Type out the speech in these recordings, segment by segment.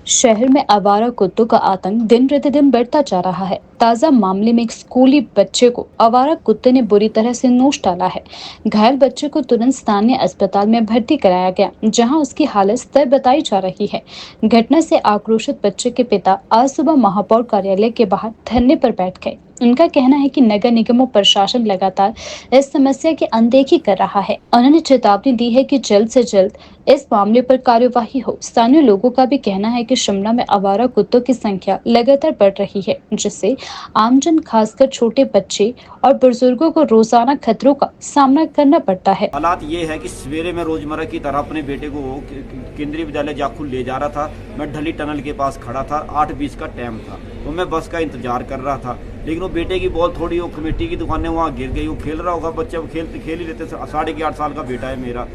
शहर में आवारा कुत्तों का आतंक दिन प्रतिदिन बढ़ता जा रहा है। ताजा मामले में एक स्कूली बच्चे को आवारा कुत्ते ने बुरी तरह से नोच डाला है। घायल बच्चे को तुरंत स्थानीय अस्पताल में भर्ती कराया गया, जहां उसकी हालत स्थिर बताई जा रही है। घटना से आक्रोशित बच्चे के पिता आज सुबह महापौर कार्यालय के बाहर धरने पर बैठ गए। उनका कहना है कि नगर निगम और प्रशासन लगातार इस समस्या की अनदेखी कर रहा है। उन्होंने चेतावनी दी है कि जल्द से जल्द इस मामले पर कार्यवाही हो। स्थानीय लोगों का भी कहना है कि शिमला में आवारा कुत्तों की संख्या लगातार बढ़ रही है, जिससे आमजन, खासकर छोटे बच्चे और बुजुर्गों को रोजाना खतरों का सामना करना पड़ता है। हालात ये है कि सवेरे मैं रोजमर्रा की तरह अपने बेटे को केंद्रीय विद्यालय जाखुल ले जा रहा था। मैं ढली टनल के पास खड़ा था, 8:20 का टाइम था, तो मैं बस का इंतजार कर रहा था। लेकिन वो बेटे की बॉल थोड़ी, वो कमेटी की दुकानें वहाँ गिर गई। वो खेल रहा होगा, बच्चे खेल ही लेते। 8.5 साल का बेटा है मेरा।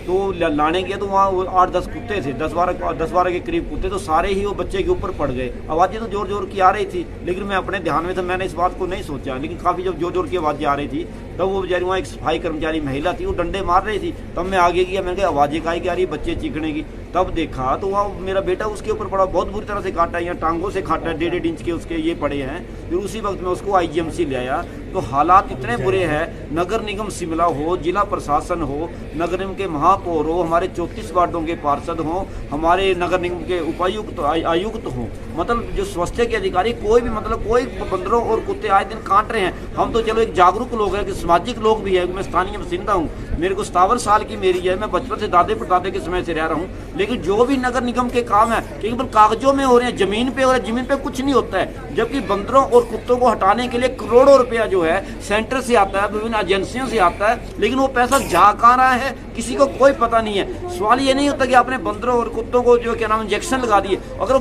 तो लाने गया तो वहाँ 8-10 कुत्ते थे, 10-12 के करीब कुत्ते। तो सारे ही वो बच्चे के ऊपर पड़ गए। आवाज़ें तो जोर जोर की आ रही थी, लेकिन मैं अपने ध्यान में था, मैंने इस बात को नहीं सोचा। लेकिन काफ़ी जब जोर जोर की आवाज़ें आ रही थी, तब वो बेचारी वहाँ एक सफाई कर्मचारी महिला थी, वो डंडे मार रही थी। तब मैं आगे गया, मैंने कहा आवाज़ें काहे की आ रही, बच्चे चीखने की। तब देखा तो वहाँ मेरा बेटा उसके ऊपर पड़ा, बहुत बुरी तरह से काटा, यहाँ टांगों से काटा, 1.5 इंच के उसके ये पड़े हैं। फिर उसी वक्त में उसको IGMC ले आया। तो हालात इतने बुरे हैं। नगर निगम शिमला हो, जिला प्रशासन हो, नगर निगम के महापौर हो, हमारे 34 वार्डों के पार्षद हों, हमारे नगर निगम के उपायुक्त आयुक्त हों, मतलब जो स्वास्थ्य के अधिकारी, कोई भी, मतलब कोई बंदरों और कुत्ते आए दिन काट रहे हैं। हम तो चलो एक जागरूक लोग हैं, कि सामाजिक लोग भी है। मैं स्थानीय बासिंदा हूँ, मेरे को 57 साल की मेरी है। मैं बचपन से दादे परदादे के समय से रह रहा हूँ। लेकिन जो भी नगर निगम के काम है केवल कागजों में हो रहे हैं, जमीन पे हो रहे हैं, जमीन पे कुछ नहीं होता है। जबकि बंदरों और कुत्तों को हटाने के लिए करोड़ों रुपया जो है सेंटर से आता है, विभिन्न एजेंसियों से आता है, लेकिन वो पैसा जा कहाँ रहा है किसी को कोई पता नहीं है। सवाल ये नहीं होता कि आपने बंदरों और कुत्तों को जो क्या नाम इंजेक्शन लगा दिए, अगर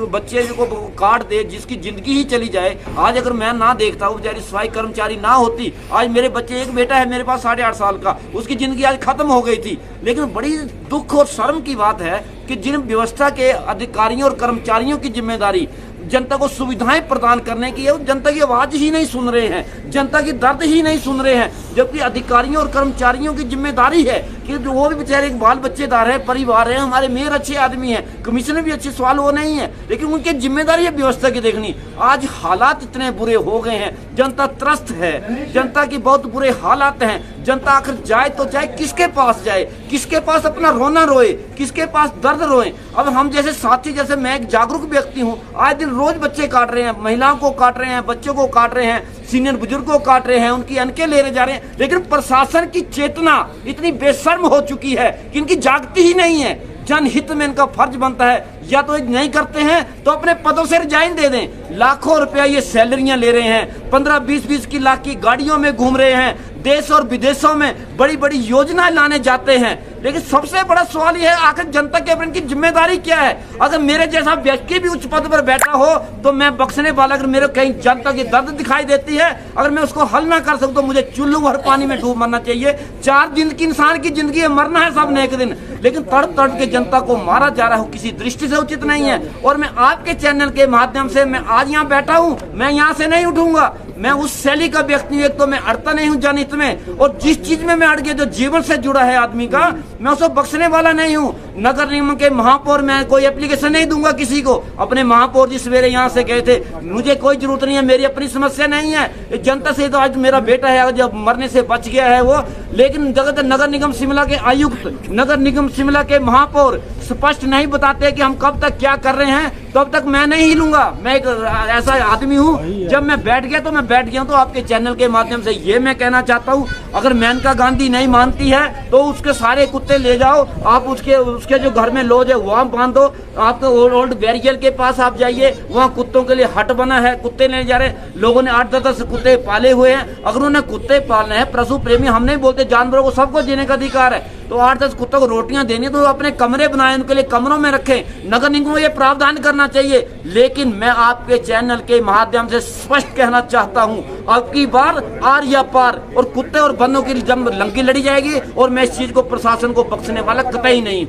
बच्चे को काट दे, जिसकी जिंदगी ही चली जाए। आज अगर मैं ना देखता, वो बेचारी सफाई कर्मचारी ना होती, आज मेरे बच्चे, एक बेटा है मेरे पास 8.5 साल का, उसकी जिंदगी आज खत्म हो गई थी। लेकिन बड़ी दुख और शर्म की बात है कि जिन व्यवस्था के अधिकारियों और कर्मचारियों की जिम्मेदारी जनता को सुविधाएं प्रदान करने की है, वो जनता की आवाज ही नहीं सुन रहे हैं, जनता की दर्द ही नहीं सुन रहे हैं। जबकि अधिकारियों और कर्मचारियों की जिम्मेदारी है कि जो वो भी बेचारे एक बाल बच्चेदार है, परिवार है। हमारे मेयर अच्छे आदमी है, कमिश्नर भी अच्छे, सवाल वो नहीं है, लेकिन उनकी जिम्मेदारी है व्यवस्था की देखनी। आज हालात इतने बुरे हो गए हैं, जनता त्रस्त है, जनता की बहुत बुरे हालात हैं। जनता आखिर जाए तो जाए किसके पास जाए, किसके पास अपना रोना रोए, किसके पास दर्द रोए। अब हम जैसे साथी, जैसे मैं एक जागरूक व्यक्ति हूँ, आज दिन रोज बच्चे काट रहे हैं, महिलाओं को काट रहे हैं, बच्चों को काट रहे हैं, सीनियर बुजुर्गों को काट रहे हैं, उनकी अनके ले जा रहे हैं। लेकिन प्रशासन की चेतना इतनी बेशर्म हो चुकी है कि इनकी जागती ही नहीं है। जनहित में इनका फर्ज बनता है, या तो नहीं करते हैं तो अपने पदों से रिजाइन दे दें। लाखों रुपया ये सैलरियां ले रहे हैं, 15-20 की लाख की गाड़ियों में घूम रहे हैं, देश और विदेशों में बड़ी बड़ी योजनाएं लाने जाते हैं। लेकिन सबसे बड़ा सवाल यह है, आखिर जनता के ऊपर इनकी जिम्मेदारी क्या है। अगर मेरे जैसा व्यक्ति भी उच्च पद पर बैठा हो तो मैं बख्शने वाला, अगर मेरे कहीं जनता की दर्द दिखाई देती है, अगर मैं उसको हल ना कर सकूं तो मुझे चुल्लू भर पानी में डूब मरना चाहिए। 4 दिन की इंसान की जिंदगी है, मरना है सब ने एक दिन। लेकिन तड़प तड़प के जनता को मारा जा रहा है, किसी दृष्टि से उचित नहीं है। और मैं आपके चैनल के माध्यम से मैं आज यहाँ बैठा हूँ, मैं यहाँ से नहीं उठूंगा। मैं उस शैली का व्यक्ति हूँ, एक तो मैं अड़ता नहीं हूँ जनहित में, और जिस चीज में मैं अड़ गया जो जीवन से जुड़ा है आदमी का, मैं उसको बख्शने वाला नहीं हूँ। नगर निगम के महापौर, मैं कोई एप्लीकेशन नहीं दूंगा किसी को। अपने महापौर जी सवेरे यहाँ से गए थे, मुझे कोई जरूरत नहीं है, मेरी अपनी समस्या नहीं है। जनता से तो आज मेरा बेटा है, जब मरने से बच गया है वो। लेकिन जगत नगर निगम शिमला के आयुक्त, नगर निगम शिमला के महापौर स्पष्ट नहीं बताते कि हम कब तक क्या कर रहे हैं, तब तक मैं नहीं हिलूंगा। मैं एक ऐसा आदमी हूँ, जब मैं बैठ गया तो मैं बैठ गया। तो आपके चैनल के माध्यम से ये मैं कहना चाहता हूँ, अगर मेनका गांधी नहीं मानती है तो उसके सारे कुत्ते ले जाओ, आप उसके जो घर में लॉज है वहाँ बांध दो। आप तो ओल्ड बैरियल के पास आप जाइए, वहाँ कुत्तों के लिए हट बना है, कुत्ते ले जा रहे। लोगों ने 8-10 कुत्ते पाले हुए हैं। अगर उन्हें कुत्ते पालने हैं, पशु प्रेमी, हम नहीं बोलते, जानवरों को सबको जीने का अधिकार है, तो 8-10 कुत्तों को रोटियां देनी तो अपने कमरे बनाए, उनके लिए कमरों में रखें। नगर निगम को ये प्रावधान करना चाहिए। लेकिन मैं आपके चैनल के माध्यम से स्पष्ट कहना चाहता हूं, अब की बार आर या पार, और कुत्ते और बंदों की जंग लंकी लड़ी जाएगी। और मैं इस चीज को, प्रशासन को बख्शने वाला कतई नहीं।